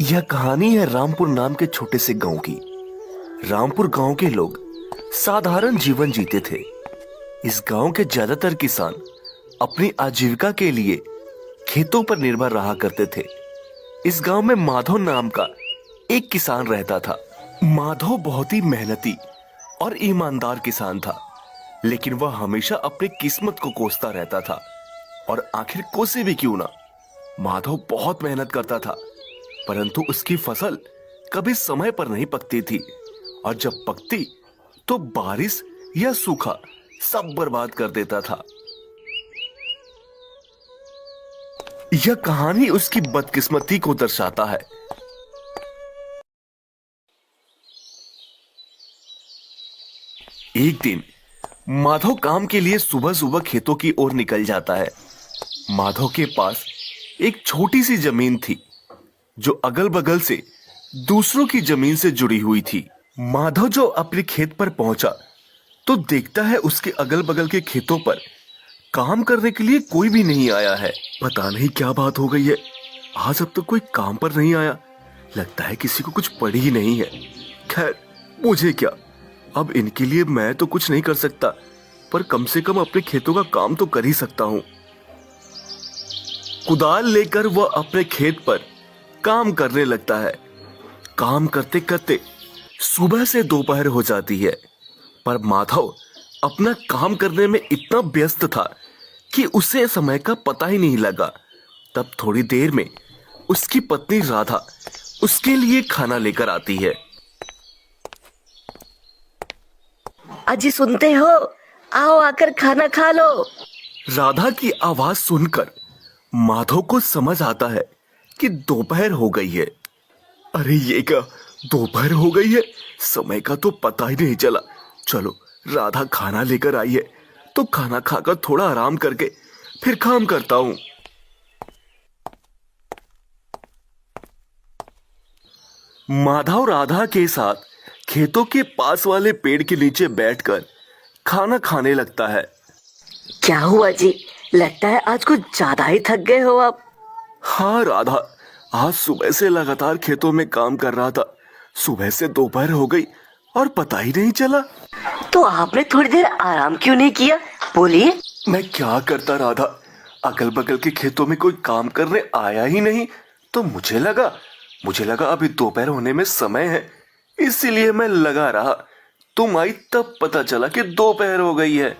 यह कहानी है रामपुर नाम के छोटे से गांव की। रामपुर गांव के लोग साधारण जीवन जीते थे। इस गांव के ज्यादातर किसान अपनी आजीविका के लिए खेतों पर निर्भर रहा करते थे। इस गांव में माधव नाम का एक किसान रहता था। माधव बहुत ही मेहनती और ईमानदार किसान था, लेकिन वह हमेशा अपनी किस्मत को कोसता रहता था। और आखिर कोसे भी क्यों ना, माधव बहुत मेहनत करता था, परंतु उसकी फसल कभी समय पर नहीं पकती थी, और जब पकती तो बारिश या सूखा सब बर्बाद कर देता था। यह कहानी उसकी बदकिस्मती को दर्शाता है। एक दिन माधव काम के लिए सुबह सुबह खेतों की ओर निकल जाता है। माधव के पास एक छोटी सी जमीन थी जो अगल बगल से दूसरों की जमीन से जुड़ी हुई थी। माधव जो अपने खेत पर पहुंचा तो देखता है उसके अगल बगल के खेतों पर काम करने के लिए कोई भी नहीं आया है। पता नहीं क्या बात हो गई है, आज अब तक कोई काम पर नहीं आया। लगता है किसी को कुछ पड़ी ही नहीं है। खैर, मुझे क्या, अब इनके लिए मैं तो कुछ नहीं कर सकता, पर कम से कम अपने खेतों का काम तो कर ही सकता हूं। कुदाल लेकर वह अपने खेत पर काम करने लगता है। काम करते करते सुबह से दोपहर हो जाती है, पर माधव अपना काम करने में इतना व्यस्त था कि उसे समय का पता ही नहीं लगा। तब थोड़ी देर में उसकी पत्नी राधा उसके लिए खाना लेकर आती है। अजी सुनते हो, आओ आकर खाना खा लो। राधा की आवाज सुनकर माधव को समझ आता है कि दोपहर हो गई है। अरे ये क्या, दोपहर हो गई है, समय का तो पता ही नहीं चला। चलो, राधा खाना लेकर आई है तो खाना खाकर थोड़ा आराम करके फिर काम करता हूं। माधव राधा के साथ खेतों के पास वाले पेड़ के नीचे बैठकर खाना खाने लगता है। क्या हुआ जी, लगता है आज कुछ ज्यादा ही थक गए हो आप। हाँ राधा, आज सुबह से लगातार खेतों में काम कर रहा था। सुबह से दोपहर हो गई और पता ही नहीं चला। तो आपने थोड़ी देर आराम क्यों नहीं किया, बोलिए। मैं क्या करता राधा, अगल बगल के खेतों में कोई काम करने आया ही नहीं, तो मुझे लगा अभी दोपहर होने में समय है, इसीलिए मैं लगा रहा। तुम आई तब पता चला कि दोपहर हो गई है।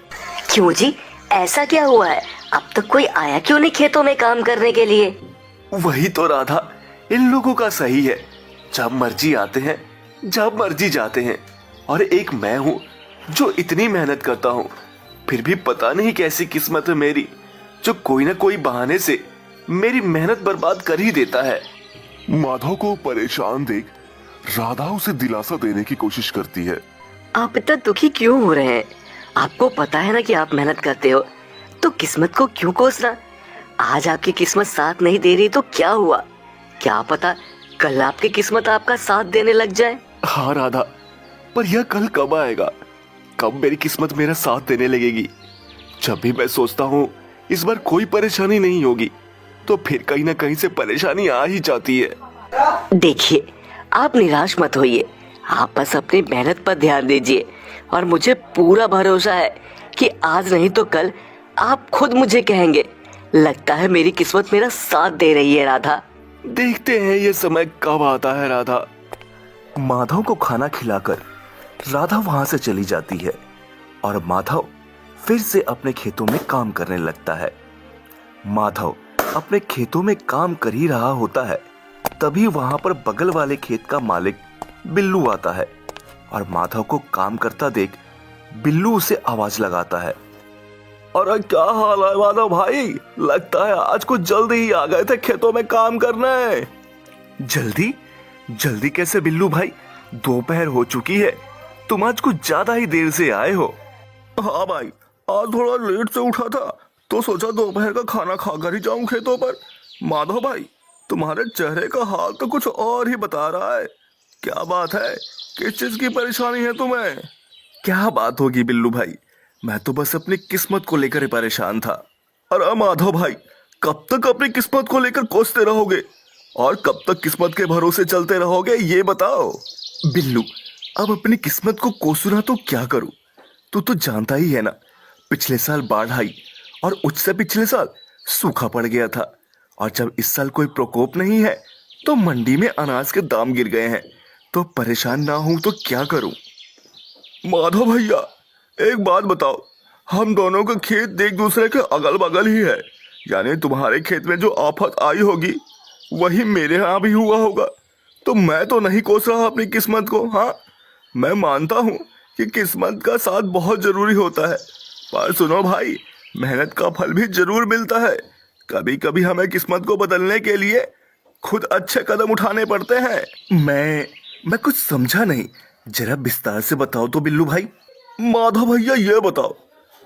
क्यों जी, ऐसा क्या हुआ है? अब तक कोई आया क्यों नहीं खेतों में काम करने के लिए? वही तो राधा, इन लोगों का सही है, जब मर्जी आते हैं जब मर्जी जाते हैं। और एक मैं हूँ जो इतनी मेहनत करता हूँ, फिर भी पता नहीं कैसी किस्मत है मेरी, जो कोई ना कोई बहाने से मेरी मेहनत बर्बाद कर ही देता है। माधव को परेशान देख राधा उसे दिलासा देने की कोशिश करती है। आप इतना दुखी क्यों हो रहे हैं? आपको पता है ना कि आप मेहनत करते हो, तो किस्मत को क्यों कोसना? आज आपकी किस्मत साथ नहीं दे रही तो क्या हुआ? क्या पता कल आपकी किस्मत आपका साथ देने लग जाए। हाँ राधा, पर यह कल कब आएगा? कब मेरी किस्मत मेरा साथ देने लगेगी? जब भी मैं सोचता हूँ इस बार कोई परेशानी नहीं होगी, तो फिर कहीं ना कहीं से परेशानी आ ही जाती है। देखिए, आप निराश मत होइए, आप बस अपनी मेहनत पर ध्यान दीजिए, और मुझे पूरा भरोसा है कि आज नहीं तो कल आप खुद मुझे कहेंगे, लगता है मेरी किस्मत मेरा साथ दे रही है। राधा, देखते हैं ये समय कब आता है। राधा माधव को खाना खिलाकर राधा वहां से चली जाती है, और माधव फिर से अपने खेतों में काम करने लगता है। माधव अपने खेतों में काम कर ही रहा होता है, तभी वहां पर बगल वाले खेत का मालिक बिल्लू आता है, और माधव को काम करता देख बिल्लू उसे आवाज लगाता है। अरे क्या हाल है माधव भाई, लगता है आज कुछ जल्दी ही आ गए थे खेतों में काम करने। जल्दी जल्दी कैसे बिल्लू भाई, दोपहर हो चुकी है, तुम आज कुछ ज्यादा ही देर से आए हो। हाँ भाई, आज थोड़ा लेट से उठा था तो सोचा दोपहर का खाना खाकर ही जाऊं खेतों पर। माधव भाई, तुम्हारे चेहरे का हाल तो कुछ और ही बता रहा है। क्या बात है, किस चीज की परेशानी है तुम्हें? क्या बात होगी बिल्लू भाई, मैं तो बस अपनी किस्मत को लेकर परेशान था। अरे माधव भाई, कब तक अपनी किस्मत को लेकर कोसते रहोगे? और कब तक किस्मत के भरोसे चलते रहोगे ये बताओ। बिल्लू, अब अपनी किस्मत को कोसना तो क्या करूं? तू तो जानता ही है ना, पिछले साल बाढ़ आई और उससे पिछले साल सूखा पड़ गया था। और जब इस साल कोई प्रकोप नहीं है तो मंडी में अनाज के दाम गिर गए हैं। तो परेशान ना हूं तो क्या करूं? माधव भैया, एक बात बताओ, हम दोनों के खेत एक दूसरे के अगल बगल ही है, यानी तुम्हारे खेत में जो आफत आई होगी वही मेरे यहाँ भी हुआ होगा। तो मैं तो नहीं कोस रहा अपनी किस्मत को। हाँ, मैं मानता हूँ कि किस्मत का साथ बहुत जरूरी होता है, पर सुनो भाई, मेहनत का फल भी जरूर मिलता है। कभी कभी हमें किस्मत को बदलने के लिए खुद अच्छे कदम उठाने पड़ते हैं। मैं कुछ समझा नहीं, जरा विस्तार से बताओ तो बिल्लू भाई। माधव भैया, ये बताओ,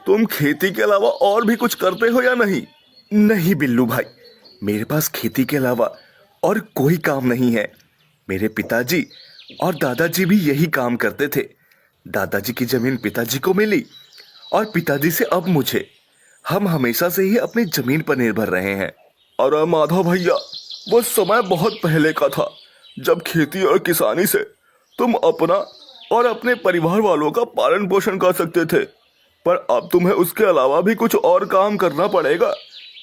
तुम खेती के अलावा और भी कुछ करते हो या नहीं? नहीं बिल्लू भाई, मेरे पास खेती के अलावा और कोई काम नहीं है। मेरे पिताजी और दादाजी भी यही काम करते थे। दादाजी की जमीन पिताजी को मिली और पिताजी से अब मुझे। हम हमेशा से ही अपनी जमीन पर निर्भर रहे हैं। अरे माधव भैया, वो समय बहुत पहले का था जब खेती और किसानी से तुम अपना और अपने परिवार वालों का पालन पोषण कर सकते थे, पर अब तुम्हें उसके अलावा भी कुछ और काम करना पड़ेगा,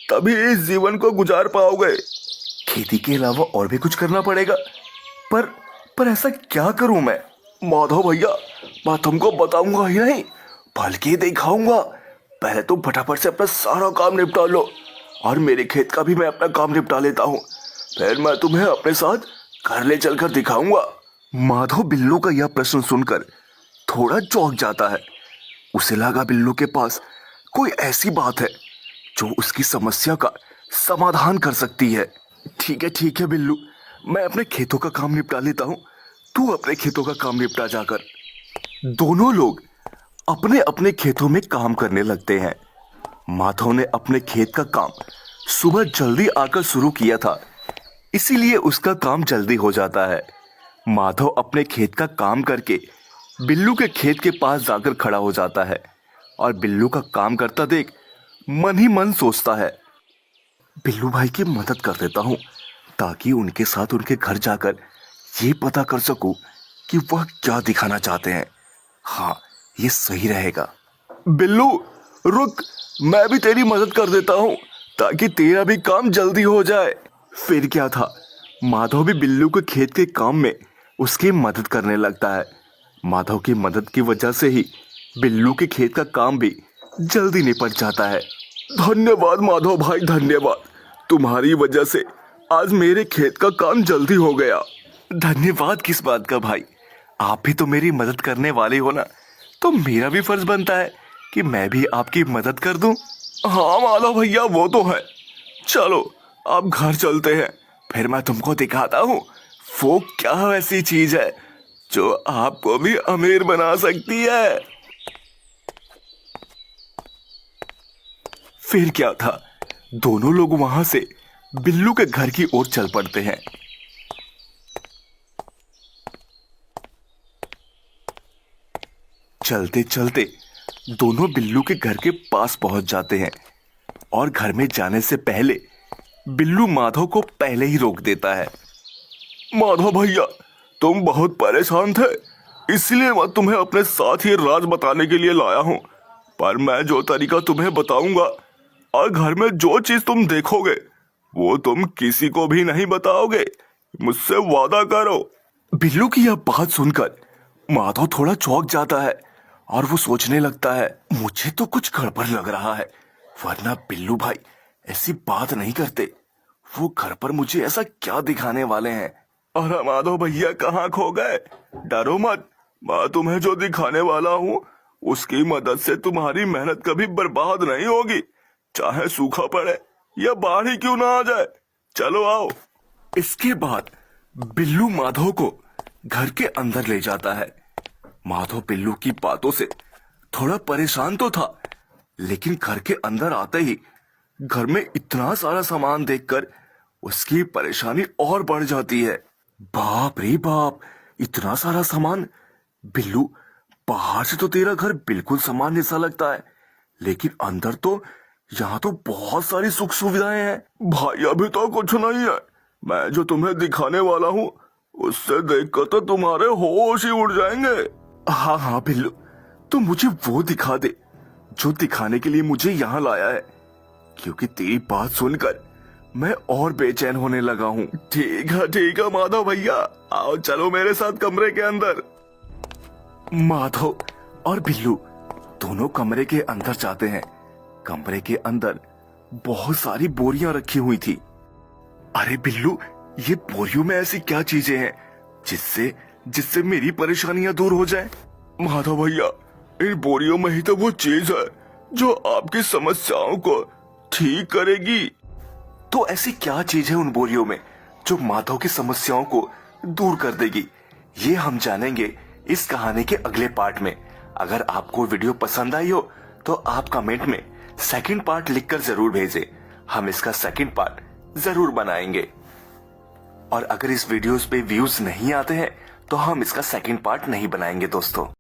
तभी इस जीवन को गुजार पाओगे। खेती के अलावा और भी कुछ करना पड़ेगा? पर ऐसा क्या करूं मैं? माधव भैया, मैं तुमको बताऊंगा ही नहीं बल्कि दिखाऊंगा। पहले तुम फटाफट से अपना सारा काम निपटा लो और मेरे खेत का भी मैं अपना काम निपटा लेता हूँ, फिर मैं तुम्हें अपने साथ घर ले चलकर दिखाऊंगा। माधव बिल्लू का यह प्रश्न सुनकर थोड़ा चौंक जाता है। उसे लगा बिल्लू के पास कोई ऐसी बात है जो उसकी समस्या का समाधान कर सकती है। ठीक है बिल्लू, मैं अपने खेतों का काम निपटा लेता हूँ, तू अपने खेतों का काम निपटा जाकर। दोनों लोग अपने अपने खेतों में काम करने लगते हैं। माधव ने अपने खेत का काम सुबह जल्दी आकर शुरू किया था, इसीलिए उसका काम जल्दी हो जाता है। माधव अपने खेत का काम करके बिल्लू के खेत के पास जाकर खड़ा हो जाता है और बिल्लू का काम करता देख मन ही मन सोचता है, बिल्लू भाई की मदद कर देता हूँ ताकि उनके साथ उनके घर जाकर ये पता कर सकूं कि वह क्या दिखाना चाहते हैं। हाँ, ये सही रहेगा। बिल्लू रुक, मैं भी तेरी मदद कर देता हूँ ताकि तेरा भी काम जल्दी हो जाए। फिर क्या था, माधव भी बिल्लू के खेत के काम में उसकी मदद करने लगता है। माधव की मदद की वजह से ही बिल्लू के खेत का काम भी जल्दी निपट जाता है। धन्यवाद माधव भाई, धन्यवाद। तुम्हारी वजह से आज मेरे खेत का काम जल्दी हो गया। धन्यवाद किस बात का भाई, आप भी तो मेरी मदद करने वाले हो ना, तो मेरा भी फर्ज बनता है कि मैं भी आपकी मदद कर दूं। हाँ माधव भैया, वो तो है। चलो अब घर चलते हैं, फिर मैं तुमको दिखाता हूँ वो क्या ऐसी चीज है जो आपको भी अमीर बना सकती है। फिर क्या था, दोनों लोग वहां से बिल्लू के घर की ओर चल पड़ते हैं। चलते चलते दोनों बिल्लू के घर के पास पहुंच जाते हैं और घर में जाने से पहले बिल्लू माधव को पहले ही रोक देता है। माधव भैया, तुम बहुत परेशान थे, इसलिए मैं तुम्हें अपने साथ ही राज बताने के लिए लाया हूँ। पर मैं जो तरीका तुम्हें बताऊंगा और घर में जो चीज तुम देखोगे वो तुम किसी को भी नहीं बताओगे, मुझसे वादा करो। बिल्लू की यह बात सुनकर माधव थोड़ा चौंक जाता है और वो सोचने लगता है, मुझे तो कुछ गड़बड़ लग रहा है, वरना बिल्लू भाई ऐसी बात नहीं करते। वो घर पर मुझे ऐसा क्या दिखाने वाले हैं? अरे माधव भैया, कहाँ खो गए? डरो मत, मैं तुम्हें जो दिखाने वाला हूँ उसकी मदद से तुम्हारी मेहनत कभी बर्बाद नहीं होगी, चाहे सूखा पड़े या बाढ़ ही क्यों ना आ जाए। चलो आओ। इसके बाद बिल्लू माधव को घर के अंदर ले जाता है। माधव बिल्लू की बातों से थोड़ा परेशान तो था, लेकिन घर के अंदर आते ही घर में इतना सारा सामान देखकर उसकी परेशानी और बढ़ जाती है। बाप रे बाप, इतना सारा सामान! बिल्लू, बाहर से तो तेरा घर बिल्कुल सामान्य सा लगता है, लेकिन अंदर तो यहाँ तो बहुत सारी सुख सुविधाएं हैं। भाई अभी तो कुछ नहीं है, मैं जो तुम्हें दिखाने वाला हूँ उससे देखकर तो तुम्हारे होश ही उड़ जाएंगे। हाँ हाँ बिल्लू, तुम मुझे वो दिखा दे जो दिखाने के लिए मुझे यहाँ लाया है, क्योंकि तेरी बात सुनकर मैं और बेचैन होने लगा हूँ। ठीक है माधव भैया, आओ चलो मेरे साथ कमरे के अंदर। माधव और बिल्लू दोनों कमरे के अंदर जाते हैं। कमरे के अंदर बहुत सारी बोरियां रखी हुई थी। अरे बिल्लू, ये बोरियों में ऐसी क्या चीजें हैं जिससे जिससे मेरी परेशानियां दूर हो जाएं? माधव भैया, इन बोरियों में ही तो वो चीज है जो आपकी समस्याओं को ठीक करेगी। तो ऐसी क्या चीज है उन बोरियों में जो माधव की समस्याओं को दूर कर देगी? ये हम जानेंगे इस कहानी के अगले पार्ट में। अगर आपको वीडियो पसंद आई हो तो आप कमेंट में सेकंड पार्ट लिखकर जरूर भेजें। हम इसका सेकंड पार्ट जरूर बनाएंगे। और अगर इस वीडियोस पे व्यूज नहीं आते हैं तो हम इसका सेकंड पार्ट नहीं बनाएंगे दोस्तों।